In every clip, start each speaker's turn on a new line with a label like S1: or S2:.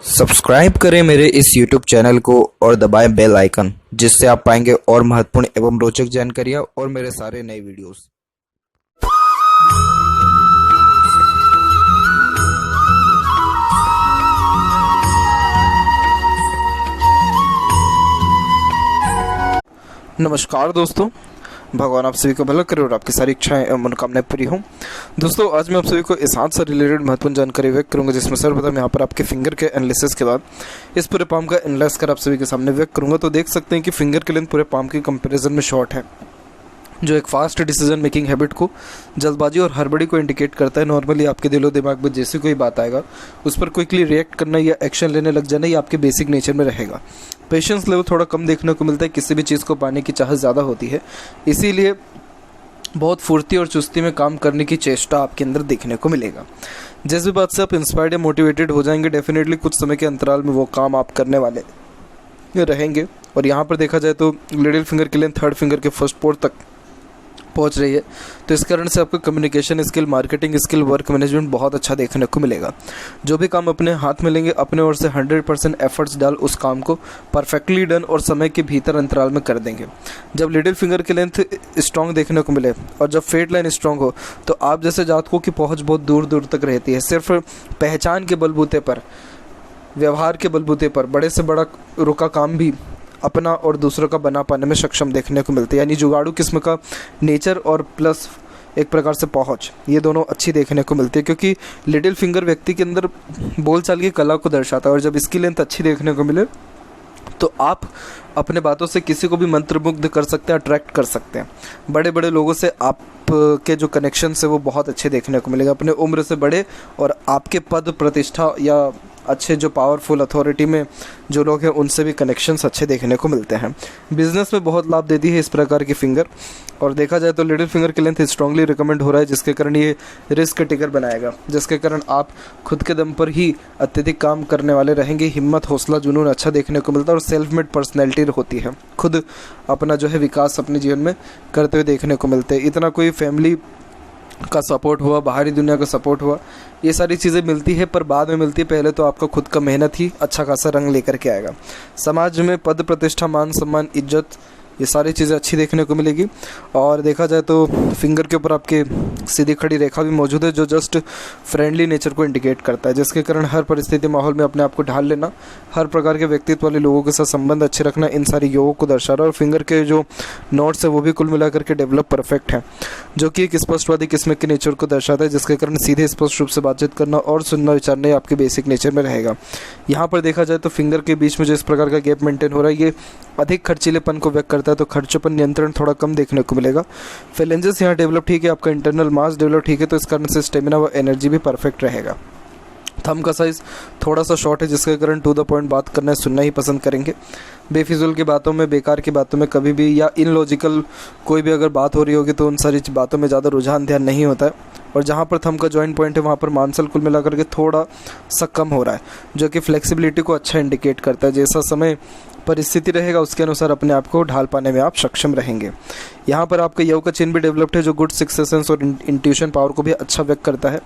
S1: Subscribe करें मेरे इस YouTube चैनल को और दबाएं बेल आइकन, जिससे आप पाएंगे और महत्वपूर्ण एवं रोचक जानकारियाँ और मेरे सारे नए वीडियोस।
S2: नमस्कार दोस्तों, भगवान आप सभी को भला करे और आपकी सारी इच्छाएं एवं मनोकामनाएं पूरी हों। दोस्तों, आज मैं आप सभी को इस हाथ से रिलेटेड महत्वपूर्ण जानकारी व्यक्त करूंगा, जिसमें सर्वप्रथम यहाँ पर आपके फिंगर के एनालिसिस के बाद इस पूरे पाम का एनालाइज कर आप सभी के सामने व्यक्त करूंगा। तो देख सकते हैं कि फिंगर की लेंथ पूरे पाम के कंपेरिजन में शॉर्ट है, जो एक फास्ट डिसीजन मेकिंग हैबिट को, जल्दबाजी और हड़बड़ी को इंडिकेट करता है। नॉर्मली आपके दिलो दिमाग में जैसे कोई बात आएगा उस पर क्विकली रिएक्ट करना या एक्शन लेने लग जाना, ये आपके बेसिक नेचर में रहेगा। पेशेंस लेवल थोड़ा कम देखने को मिलता है, किसी भी चीज़ को पाने की चाहत ज़्यादा होती है, इसीलिए बहुत फुर्ती और चुस्ती में काम करने की चेष्टा आपके अंदर देखने को मिलेगा। जिस भी बात से आप इंस्पायर्ड या मोटिवेटेड हो जाएंगे, डेफिनेटली कुछ समय के अंतराल में वो काम आप करने वाले रहेंगे। और यहाँ पर देखा जाए तो लिटिल फिंगर के लेंथ थर्ड फिंगर के फर्स्ट पोर तक पहुंच रही है, तो इस कारण से आपको communication skill, marketing skill, work management बहुत अच्छा देखने को मिलेगा। जो भी काम अपने हाथ में लेंगे, अपने ओर से 100% एफर्ट्स डाल उस काम को परफेक्टली डन और समय के भीतर अंतराल में कर देंगे। जब लिटिल फिंगर की लेंथ स्ट्रॉन्ग देखने को मिले और जब फेट लाइन स्ट्रॉन्ग हो, तो आप जैसे जातकों की पहुँच बहुत दूर दूर तक रहती है। सिर्फ पहचान के बलबूते पर, व्यवहार के बलबूते पर बड़े से बड़ा रुका काम भी अपना और दूसरों का बना पाने में सक्षम देखने को मिलते हैं। यानी जुगाड़ू किस्म का नेचर और प्लस एक प्रकार से पहुंच, ये दोनों अच्छी देखने को मिलती है, क्योंकि लिटिल फिंगर व्यक्ति के अंदर बोलचाल की कला को दर्शाता है। और जब इसकी लेंथ अच्छी देखने को मिले तो आप अपने बातों से किसी को भी मंत्रमुग्ध कर सकते हैं, अट्रैक्ट कर सकते हैं। बड़े बड़े लोगों से आपके जो कनेक्शन है वो बहुत अच्छे देखने को मिलेगा। अपने उम्र से बड़े और आपके पद प्रतिष्ठा या अच्छे जो पावरफुल अथॉरिटी में जो लोग हैं उनसे भी कनेक्शंस अच्छे देखने को मिलते हैं। बिजनेस में बहुत लाभ देती है इस प्रकार की फिंगर। और देखा जाए तो लिटिल फिंगर की लेंथ स्ट्रांगली रिकमेंड हो रहा है, जिसके कारण ये रिस्क टेकर बनाएगा, जिसके कारण आप खुद के दम पर ही अत्यधिक काम करने वाले रहेंगे। हिम्मत, हौसला, जुनून अच्छा देखने को मिलता है और सेल्फ मेड पर्सनैलिटी होती है। खुद अपना जो है विकास अपने जीवन में करते हुए देखने को मिलते हैं। इतना कोई फैमिली का सपोर्ट हुआ, बाहरी दुनिया का सपोर्ट हुआ, ये सारी चीज़ें मिलती है, पर बाद में मिलती है। पहले तो आपका खुद का मेहनत ही अच्छा खासा रंग लेकर के आएगा। समाज में पद प्रतिष्ठा, मान सम्मान, इज्जत, ये सारी चीज़ें अच्छी देखने को मिलेगी। और देखा जाए तो फिंगर के ऊपर आपके सीधी खड़ी रेखा भी मौजूद है, जो जस्ट फ्रेंडली नेचर को इंडिकेट करता है, जिसके कारण हर परिस्थिति माहौल में अपने आप को ढाल लेना, हर प्रकार के व्यक्तित्व वाले लोगों के साथ संबंध अच्छे रखना, इन सारी योगों को दर्शा रहा है। और फिंगर के जो नोट्स है वो भी कुल मिलाकर के डेवलप परफेक्ट है, जो कि एक स्पष्टवादी किस्म के नेचर को दर्शाता है, जिसके कारण सीधे स्पष्ट रूप से बातचीत करना और सुनना विचारना आपके बेसिक नेचर में रहेगा। यहाँ पर देखा जाए तो फिंगर के बीच में जो इस प्रकार का गैप मेंटेन हो रहा है, ये अधिक खर्चीलेपन को व्यक्त करता है, तो खर्चों पर नियंत्रण थोड़ा कम देखने को मिलेगा। फेलेंजेस यहाँ डेवलप ठीक है, आपका इंटरनल मास डेवलप ठीक है, तो इस कारण से स्टेमिना व एनर्जी भी परफेक्ट रहेगा। थंब का साइज थोड़ा सा शॉर्ट है, जिसके कारण टू द पॉइंट बात करना सुनना ही पसंद करेंगे। बेफिजुल की बातों में, बेकार की बातों में कभी भी, या इनलॉजिकल कोई भी अगर बात हो रही होगी तो उन सारी बातों में ज़्यादा रुझान ध्यान नहीं होता है। और जहाँ पर थंब का जॉइंट पॉइंट है वहाँ पर मांसल कुल मिलाकर के थोड़ा सा कम हो रहा है, जो कि फ्लेक्सिबिलिटी को अच्छा इंडिकेट करता है। जैसा समय परिस्थिति रहेगा उसके अनुसार अपने आप को ढाल पाने में आप सक्षम रहेंगे। यहाँ पर आपका यव का चिन्ह भी डेवलप्ड है, जो गुड सिक्स सेंस और इंट्यूशन पावर को भी अच्छा व्यक्त करता है,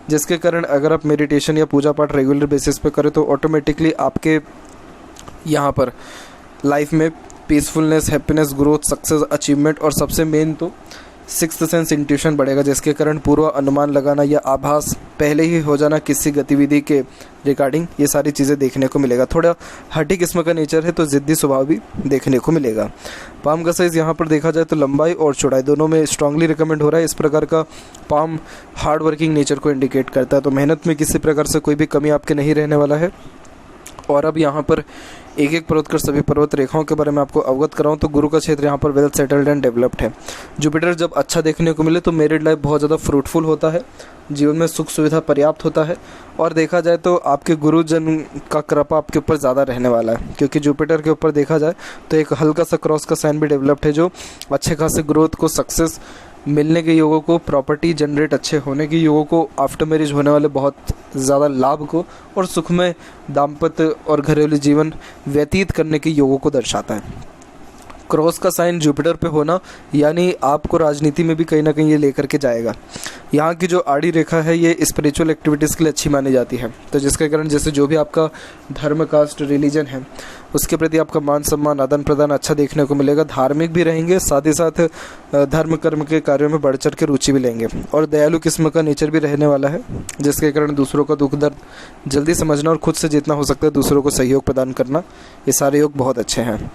S2: जिसके कारण अगर आप मेडिटेशन या पूजा पाठ रेगुलर बेसिस पे करें तो ऑटोमेटिकली आपके यहाँ पर लाइफ में peacefulness, happiness, growth, success, achievement और सबसे मेन तो सिक्स्थ सेंस इंट्यूशन बढ़ेगा, जिसके कारण पूर्व अनुमान लगाना या आभास पहले ही हो जाना किसी गतिविधि के रिगार्डिंग, ये सारी चीज़ें देखने को मिलेगा। थोड़ा हठी किस्म का नेचर है, तो ज़िद्दी स्वभाव भी देखने को मिलेगा। पाम का साइज़ यहाँ पर देखा जाए तो लंबाई और चौड़ाई दोनों में स्ट्रांगली रिकमेंड हो रहा है। इस प्रकार का पाम हार्ड वर्किंग नेचर को इंडिकेट करता है, तो मेहनत में किसी प्रकार से कोई भी कमी आपके नहीं रहने वाला है। और अब यहाँ पर एक एक पर्वत कर सभी पर्वत रेखाओं के बारे में आपको अवगत कराऊँ तो गुरु का क्षेत्र यहाँ पर वेल सेटल्ड एंड डेवलप्ड है। जुपिटर जब अच्छा देखने को मिले तो मैरिड लाइफ बहुत ज़्यादा फ्रूटफुल होता है, जीवन में सुख सुविधा पर्याप्त होता है। और देखा जाए तो आपके गुरुजन का कृपा आपके ऊपर ज़्यादा रहने वाला है, क्योंकि जुपिटर के ऊपर देखा जाए तो एक हल्का सा क्रॉस का साइन भी डेवलप्ड है, जो अच्छे खासे ग्रोथ को, सक्सेस मिलने के योगों को, प्रॉपर्टी जनरेट अच्छे होने के योगों को, आफ्टर मैरिज होने वाले बहुत ज़्यादा लाभ को और सुखमय दाम्पत्य और घरेलू जीवन व्यतीत करने के योगों को दर्शाता है। क्रॉस का साइन जुपिटर पे होना, यानी आपको राजनीति में भी कहीं ना कहीं ये लेकर के जाएगा। यहाँ की जो आड़ी रेखा है ये स्पिरिचुअल एक्टिविटीज़ के लिए अच्छी मानी जाती है, तो जिसके कारण जैसे जो भी आपका धर्म, कास्ट, रिलीजन है उसके प्रति आपका मान सम्मान, आदान प्रदान अच्छा देखने को मिलेगा। धार्मिक भी रहेंगे, साथ ही साथ धर्म कर्म के कार्यों में बढ़ चढ़ के रुचि भी लेंगे। और दयालु किस्म का नेचर भी रहने वाला है, जिसके कारण दूसरों का दुख दर्द जल्दी समझना और खुद से जितना हो सकता है दूसरों को सहयोग प्रदान करना, ये सारे योग बहुत अच्छे हैं।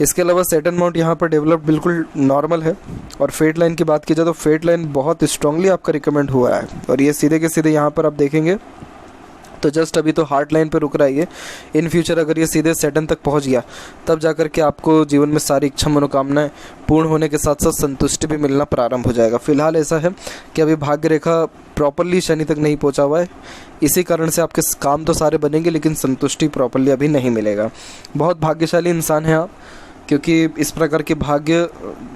S2: इसके अलावा सैटर्न माउंट यहाँ पर डेवलप बिल्कुल नॉर्मल है। और फेट लाइन की बात की जाए तो फेट लाइन बहुत स्ट्रांगली आपका रिकमेंड हुआ है, और ये सीधे के सीधे यहाँ पर आप देखेंगे तो जस्ट अभी तो हार्ट लाइन पर रुक रहा है ये। इन फ्यूचर अगर ये सीधे सैटर्न तक पहुँच गया तब जा कर के आपको जीवन में सारी इच्छा मनोकामनाएं पूर्ण होने के साथ साथ संतुष्टि भी मिलना प्रारंभ हो जाएगा। फिलहाल ऐसा है कि अभी भाग्य रेखा प्रॉपरली शनि तक नहीं पहुंचा हुआ है, इसी कारण से आपके काम तो सारे बनेंगे लेकिन संतुष्टि प्रॉपरली अभी नहीं मिलेगा। बहुत भाग्यशाली इंसान हैं आप, क्योंकि इस प्रकार के भाग्य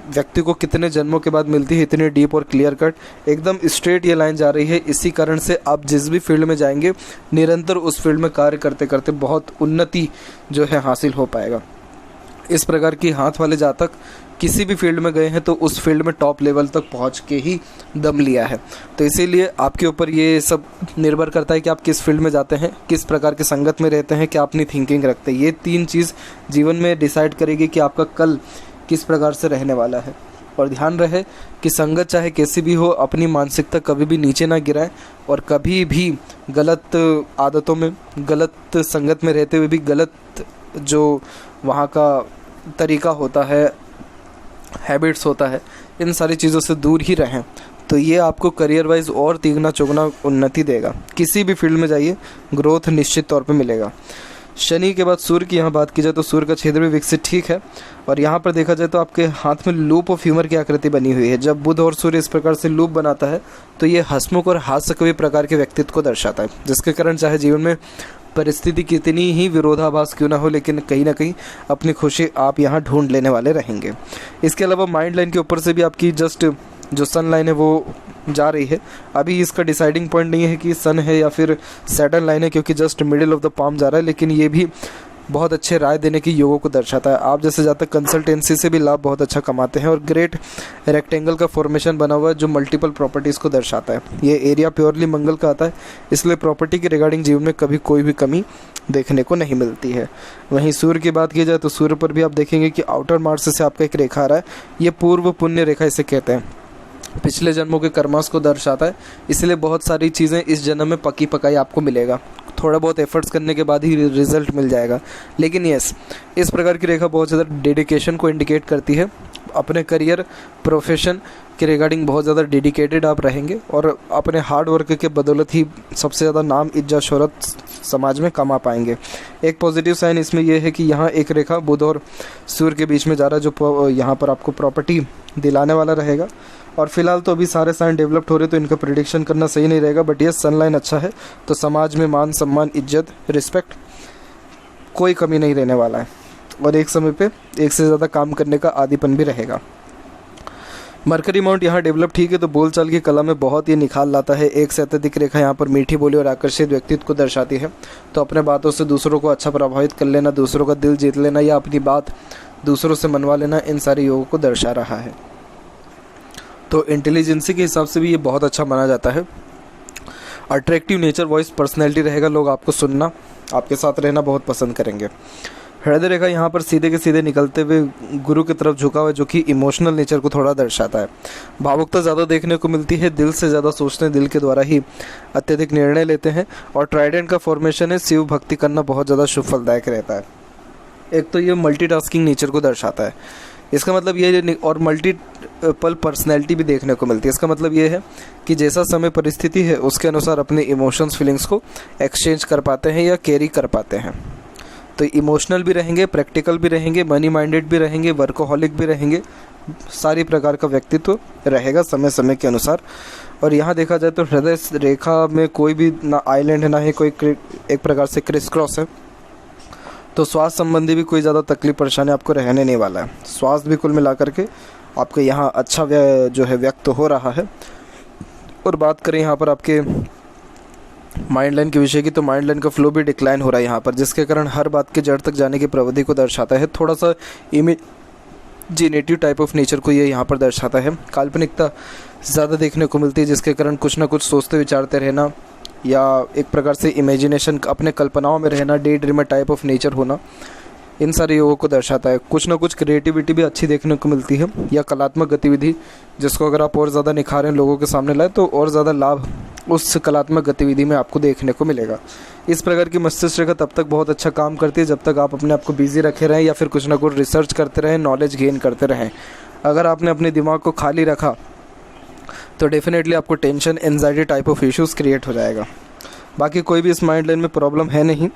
S2: व्यक्ति को कितने जन्मों के बाद मिलती है, इतनी डीप और क्लियर कट एकदम स्ट्रेट ये लाइन जा रही है। इसी कारण से आप जिस भी फील्ड में जाएंगे निरंतर उस फील्ड में कार्य करते करते बहुत उन्नति जो है हासिल हो पाएगा। इस प्रकार की हाथ वाले जातक किसी भी फील्ड में गए हैं तो उस फील्ड में टॉप लेवल तक पहुंच के ही दम लिया है। तो इसीलिए आपके ऊपर ये सब निर्भर करता है कि आप किस फील्ड में जाते हैं, किस प्रकार की संगत में रहते हैं, क्या अपनी थिंकिंग रखते हैं। ये 3 चीज़ जीवन में डिसाइड करेगी कि आपका कल किस प्रकार से रहने वाला है। और ध्यान रहे कि संगत चाहे कैसी भी हो, अपनी मानसिकता कभी भी नीचे ना गिराएं, और कभी भी गलत आदतों में, गलत संगत में रहते हुए भी गलत जो वहाँ का तरीका होता है, हैबिट्स होता है, इन सारी चीज़ों से दूर ही रहें। तो ये आपको करियर वाइज और तिगना चौगुना उन्नति देगा। किसी भी फील्ड में जाइए ग्रोथ निश्चित तौर पे मिलेगा। शनि के बाद सूर्य की यहाँ बात की जाए तो सूर्य का क्षेत्र भी विकसित ठीक है। और यहाँ पर देखा जाए तो आपके हाथ में लूप ऑफ ह्यूमर की आकृति बनी हुई है। जब बुध और सूर्य इस प्रकार से लूप बनाता है तो ये हंसमुख और हास्य कवि प्रकार के व्यक्तित्व को दर्शाता है, जिसके कारण चाहे जीवन में परिस्थिति कितनी ही विरोधाभास क्यों ना हो, लेकिन कहीं ना कहीं अपनी खुशी आप यहाँ ढूंढ लेने वाले रहेंगे। इसके अलावा माइंड लाइन के ऊपर से भी आपकी जस्ट जो सन लाइन है वो जा रही है। अभी इसका डिसाइडिंग पॉइंट नहीं है कि सन है या फिर सैटर्न लाइन है, क्योंकि just middle of the palm जा रहा है, लेकिन ये भी बहुत अच्छे राय देने की योगों को दर्शाता है। आप जैसे जातक कंसल्टेंसी से भी लाभ बहुत अच्छा कमाते हैं। और ग्रेट रेक्टेंगल का फॉर्मेशन बना हुआ है जो मल्टीपल प्रॉपर्टीज़ को दर्शाता है। ये एरिया प्योरली मंगल का आता है, इसलिए प्रॉपर्टी के रिगार्डिंग जीवन में कभी कोई भी कमी देखने को नहीं मिलती है। वहीं सूर्य की बात की जाए तो सूर्य पर भी आप देखेंगे कि आउटर मार्च से आपका एक रेखा आ रहा है। ये पूर्व पुण्य रेखा इसे कहते हैं, पिछले जन्मों के कर्मास को दर्शाता है। इसलिए बहुत सारी चीज़ें इस जन्म में पकी पकाई आपको मिलेगा, थोड़ा बहुत एफर्ट्स करने के बाद ही रिजल्ट मिल जाएगा। लेकिन यस, इस प्रकार की रेखा बहुत ज़्यादा डेडिकेशन को इंडिकेट करती है। अपने करियर, प्रोफेशन के रिगार्डिंग बहुत ज़्यादा डेडिकेटेड आप रहेंगे और अपने हार्ड वर्क के बदौलत ही सबसे ज़्यादा नाम, इज्जत, शोहरत समाज में कमा पाएंगे। एक पॉजिटिव साइन इसमें यह है कि यहाँ एक रेखा बुध और सूर्य के बीच में जा रहा है, जो यहाँ पर आपको प्रॉपर्टी दिलाने वाला रहेगा। और फिलहाल तो अभी सारे साइन डेवलप्ड हो रहे, तो इनका प्रेडिक्शन करना सही नहीं रहेगा। बट ये सनलाइन अच्छा है तो समाज में मान सम्मान, इज्जत, रिस्पेक्ट कोई कमी नहीं रहने वाला है। और एक समय पे एक से ज़्यादा काम करने का आदीपन भी रहेगा। मरकरी माउंट यहाँ डेवलप ठीक है तो बोलचाल की कला में बहुत ही निखार लाता है। एक से अत्यधिक रेखा यहाँ पर मीठी बोली और आकर्षित व्यक्तित्व को दर्शाती है। तो अपने बातों से दूसरों को अच्छा प्रभावित कर लेना, दूसरों का दिल जीत लेना या अपनी बात दूसरों से मनवा लेना, इन सारे योगों को दर्शा रहा है। तो इंटेलिजेंसी के हिसाब से भी ये बहुत अच्छा माना जाता है। अट्रैक्टिव नेचर, वॉइस, पर्सनैलिटी रहेगा। लोग आपको सुनना, आपके साथ रहना बहुत पसंद करेंगे। हृदय रेखा यहाँ पर सीधे के सीधे निकलते हुए गुरु की तरफ झुका हुआ है, जो कि इमोशनल नेचर को थोड़ा दर्शाता है। भावुकता ज़्यादा देखने को मिलती है, दिल से ज़्यादा सोचते हैं, दिल के द्वारा ही अत्यधिक निर्णय लेते हैं। और ट्राइडेंट का फॉर्मेशन है, शिव भक्ति करना बहुत ज़्यादा शुभ फलदायक रहता है। एक तो ये मल्टीटास्किंग नेचर को दर्शाता है, इसका मतलब ये, और मल्टीपल पर्सनैलिटी भी देखने को मिलती है। इसका मतलब ये है कि जैसा समय परिस्थिति है उसके अनुसार अपने इमोशंस, फीलिंग्स को एक्सचेंज कर पाते हैं या कैरी कर पाते हैं। तो इमोशनल भी रहेंगे, प्रैक्टिकल भी रहेंगे, मनी माइंडेड भी रहेंगे, वर्कोहॉलिक भी रहेंगे, सारी प्रकार का व्यक्तित्व रहेगा समय समय के अनुसार। और यहाँ देखा जाए तो हृदय रेखा में कोई भी ना आइलैंड है, ना ही कोई एक प्रकार से क्रिस क्रॉस है। तो स्वास्थ्य संबंधी भी कोई ज़्यादा तकलीफ परेशानी आपको रहने नहीं वाला है। स्वास्थ्य भी कुल मिलाकर के आपके यहाँ अच्छा जो है व्यक्त हो रहा है। और बात करें यहाँ पर आपके माइंड लाइन के विषय की, तो माइंड लाइन का फ्लो भी डिक्लाइन हो रहा है यहाँ पर, जिसके कारण हर बात के जड़ तक जाने की प्रवृत्ति को दर्शाता है। थोड़ा सा इमेजिनेटिव टाइप ऑफ नेचर को ये यहाँ पर दर्शाता है। काल्पनिकता ज़्यादा देखने को मिलती है, जिसके कारण कुछ ना कुछ सोचते विचारते रहना या एक प्रकार से इमेजिनेशन, अपने कल्पनाओं में रहना, day dreamer type of nature होना, इन सारे योगों को दर्शाता है। कुछ ना कुछ क्रिएटिविटी भी अच्छी देखने को मिलती है या कलात्मक गतिविधि, जिसको अगर आप और ज़्यादा निखारें, लोगों के सामने लाए, तो और ज़्यादा लाभ उस कलात्मक गतिविधि में आपको देखने को मिलेगा। इस प्रकार की मस्तिष्क रेखा तब तक बहुत अच्छा काम करती है जब तक आप अपने आप को बिजी रखे रहें या फिर कुछ ना कुछ रिसर्च करते रहें, नॉलेज गेन करते रहें। अगर आपने अपने दिमाग को खाली रखा तो डेफिनेटली आपको tension, anxiety type of issues create हो जाएगा। बाकी कोई भी इस माइंड लाइन में प्रॉब्लम है नहीं।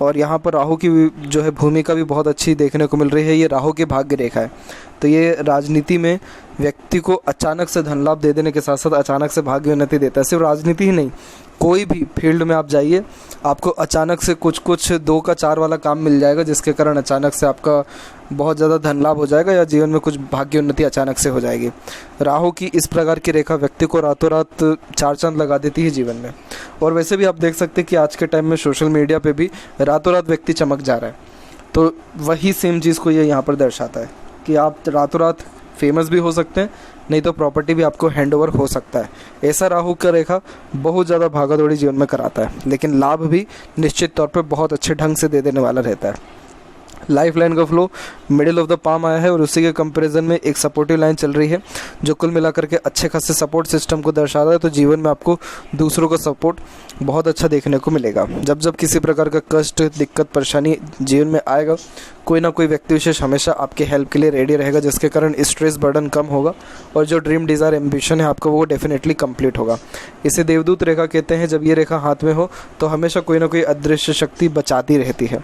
S2: और यहाँ पर राहु की जो है भूमिका भी बहुत अच्छी देखने को मिल रही है। ये राहु की भाग्य रेखा है, तो ये राजनीति में व्यक्ति को अचानक से धन लाभ दे देने के साथ साथ अचानक से भाग्य उन्नति देता है। सिर्फ राजनीति ही नहीं, कोई भी फील्ड में आप जाइए, आपको अचानक से कुछ 2 का 4 वाला काम मिल जाएगा, जिसके कारण अचानक से आपका बहुत ज़्यादा धन लाभ हो जाएगा या जीवन में कुछ भाग्य उन्नति अचानक से हो जाएगी। राहु की इस प्रकार की रेखा व्यक्ति को रातों रात 4 चांद लगा देती है जीवन में। और वैसे भी आप देख सकते हैं कि आज के टाइम में सोशल मीडिया पे भी रातों रात व्यक्ति चमक जा रहा है, तो वही सेम चीज़ को ये यहाँ पर दर्शाता है कि आप रातों रात फेमस भी हो सकते हैं, नहीं तो प्रॉपर्टी भी आपको हैंड ओवर हो सकता है। ऐसा राहु का रेखा बहुत ज़्यादा भागादौड़ी जीवन में कराता है, लेकिन लाभ भी निश्चित तौर पे बहुत अच्छे ढंग से दे देने वाला रहता है। लाइफ लाइन का flow middle of the palm आया है और उसी के कंपैरिजन में एक सपोर्टिव लाइन चल रही है, जो कुल मिलाकर के अच्छे खासे सपोर्ट सिस्टम को दर्शाता है। तो जीवन में आपको दूसरों का सपोर्ट बहुत अच्छा देखने को मिलेगा। जब जब किसी प्रकार का कष्ट, दिक्कत, परेशानी जीवन में आएगा, कोई ना कोई व्यक्ति विशेष हमेशा आपके हेल्प के लिए रेडी रहेगा, जिसके कारण स्ट्रेस बर्डन कम होगा और जो ड्रीम, डिज़ायर, एम्बिशन है आपका, वो डेफिनेटली कंप्लीट होगा। इसे देवदूत रेखा कहते हैं। जब ये रेखा हाथ में हो तो हमेशा कोई ना कोई अदृश्य शक्ति बचाती रहती है,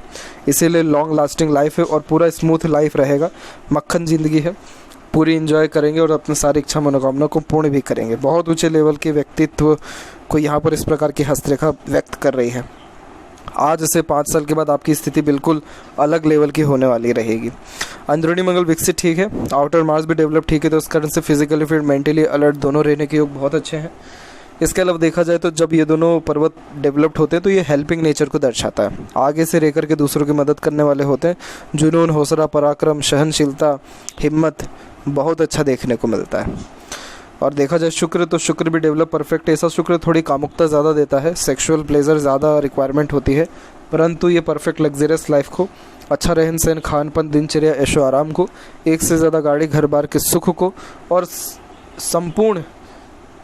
S2: इसीलिए लॉन्ग लास्टिंग लाइफ है और पूरा स्मूथ लाइफ रहेगा। मक्खन ज़िंदगी है, पूरी एंजॉय करेंगे और अपनी सारी इच्छा मनोकामना को पूर्ण भी करेंगे। बहुत ऊंचे लेवल के व्यक्तित्व को यहाँ पर इस प्रकार की हस्तरेखा व्यक्त कर रही है। आज से 5 साल के बाद आपकी स्थिति बिल्कुल अलग लेवल की होने वाली रहेगी। अंदरूनी मंगल विकसित ठीक है, आउटर मार्स भी डेवलप ठीक है, तो इस कारण से फिजिकली फिट, मेंटली अलर्ट दोनों रहने के योग बहुत अच्छे हैं। इसके अलावा देखा जाए तो जब ये दोनों पर्वत डेवलप्ड होते हैं तो ये हेल्पिंग नेचर को दर्शाता है। आगे से रहकर के दूसरों की मदद करने वाले होते हैं। जुनून, हौसला, पराक्रम, सहनशीलता, हिम्मत बहुत अच्छा देखने को मिलता है। और देखा जाए शुक्र, तो शुक्र भी डेवलप परफेक्ट। ऐसा शुक्र थोड़ी कामुकता ज़्यादा देता है, सेक्सुअल प्लेजर ज़्यादा रिक्वायरमेंट होती है, परंतु ये परफेक्ट लग्जरियस लाइफ को, अच्छा रहन सहन, खान पान, दिनचर्या, ऐशो आराम को, एक से ज़्यादा गाड़ी, घर बार के सुख को और संपूर्ण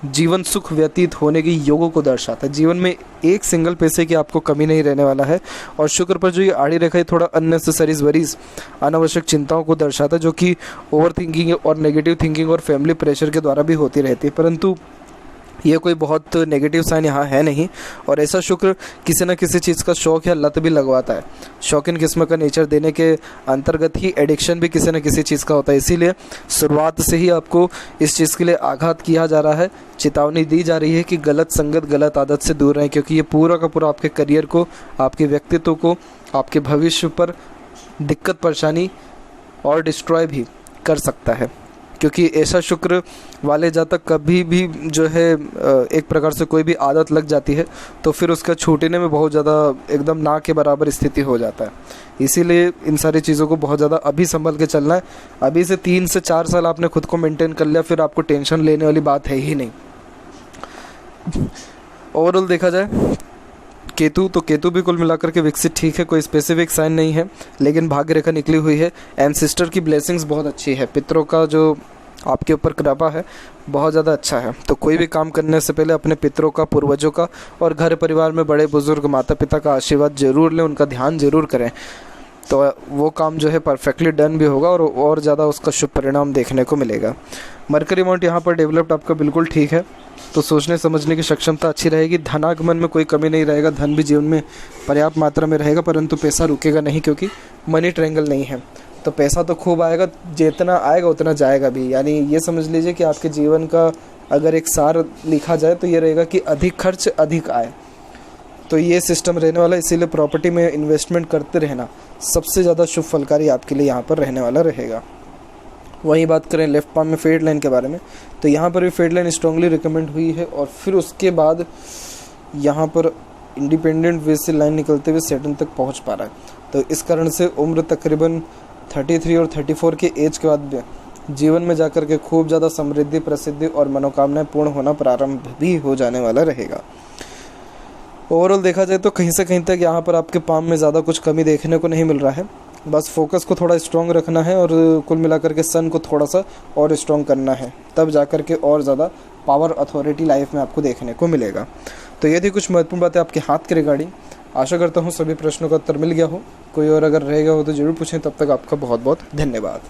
S2: जीवन सुख व्यतीत होने की योगों को दर्शाता है। जीवन में एक सिंगल पैसे की आपको कमी नहीं रहने वाला है। और शुक्र पर जो ये आड़ी रेखा है थोड़ा अननेसेसरीज वरीज, अनावश्यक चिंताओं को दर्शाता है, जो कि ओवर थिंकिंग और नेगेटिव थिंकिंग और फैमिली प्रेशर के द्वारा भी होती रहती है, परंतु ये कोई बहुत नेगेटिव साइन यहाँ है नहीं। और ऐसा शुक्र किसी न किसी चीज़ का शौक या लत भी लगवाता है। शौकीन किस्म का नेचर देने के अंतर्गत ही एडिक्शन भी किसी न किसी चीज़ का होता है, इसीलिए शुरुआत से ही आपको इस चीज़ के लिए आघात किया जा रहा है, चेतावनी दी जा रही है कि गलत संगत, गलत आदत से दूर रहें, क्योंकि ये पूरा का पूरा आपके करियर को, आपके व्यक्तित्व को, आपके भविष्य पर दिक्कत, परेशानी और डिस्ट्रॉय भी कर सकता है। क्योंकि ऐसा शुक्र वाले जातक कभी भी जो है एक प्रकार से कोई भी आदत लग जाती है तो फिर उसका छूटने में बहुत ज़्यादा एकदम ना के बराबर स्थिति हो जाता है। इसीलिए इन सारी चीज़ों को बहुत ज़्यादा अभी संभल के चलना है। अभी से 3 से 4 साल आपने खुद को मेंटेन कर लिया, फिर आपको टेंशन लेने वाली बात है ही नहीं। ओवरऑल देखा जाए केतु, तो केतु भी कुल मिलाकर के विकसित ठीक है, कोई स्पेसिफिक साइन नहीं है, लेकिन भाग्य रेखा निकली हुई है। एंसेस्टर की ब्लेसिंग्स बहुत अच्छी है, पितरों का जो आपके ऊपर कृपा है बहुत ज़्यादा अच्छा है। तो कोई भी काम करने से पहले अपने पितरों का, पूर्वजों का और घर परिवार में बड़े बुजुर्ग, माता पिता का आशीर्वाद जरूर लें, उनका ध्यान जरूर करें, तो वो काम जो है परफेक्टली डन भी होगा और ज़्यादा उसका शुभ परिणाम देखने को मिलेगा। मरकरी अमाउंट यहाँ पर डेवलप्ड आपका बिल्कुल ठीक है, तो सोचने समझने की सक्षमता अच्छी रहेगी। धनागमन में कोई कमी नहीं रहेगा, धन भी जीवन में पर्याप्त मात्रा में रहेगा, परंतु पैसा रुकेगा नहीं, क्योंकि मनी ट्रायंगल नहीं है। तो पैसा तो खूब आएगा, जितना आएगा उतना जाएगा भी। यानी ये समझ लीजिए कि आपके जीवन का अगर एक सार लिखा जाए तो ये रहेगा कि अधिक खर्च अधिक आय, तो ये सिस्टम रहने वाला है। इसीलिए प्रॉपर्टी में इन्वेस्टमेंट करते रहना सबसे ज़्यादा शुभ फलकारी आपके लिए यहाँ पर रहने वाला रहेगा। वहीं बात करें लेफ्ट पाम में फेड लाइन के बारे में, तो यहाँ पर भी फेड लाइन स्ट्रांगली रिकमेंड हुई है और फिर उसके बाद यहाँ पर इंडिपेंडेंट वे से लाइन निकलते हुए सैटर्न तक पहुँच पा रहा है। तो इस कारण से उम्र तकरीबन 33 और 34 की एज के बाद जीवन में जाकर के खूब ज़्यादा समृद्धि, प्रसिद्धि और मनोकामनाएं पूर्ण होना प्रारंभ भी हो जाने वाला रहेगा। ओवरऑल देखा जाए तो कहीं से कहीं तक यहाँ पर आपके पाम में ज़्यादा कुछ कमी देखने को नहीं मिल रहा है। बस फोकस को थोड़ा स्ट्रॉन्ग रखना है और कुल मिलाकर के सन को थोड़ा सा और स्ट्रॉन्ग करना है, तब जाकर के और ज़्यादा पावर अथॉरिटी लाइफ में आपको देखने को मिलेगा। तो ये थी कुछ महत्वपूर्ण बातें आपके हाथ के रिगार्डिंग। आशा करता हूँ सभी प्रश्नों का उत्तर मिल गया हो। कोई और अगर रह गया हो तो ज़रूर पूछें। तब तक आपका बहुत बहुत धन्यवाद।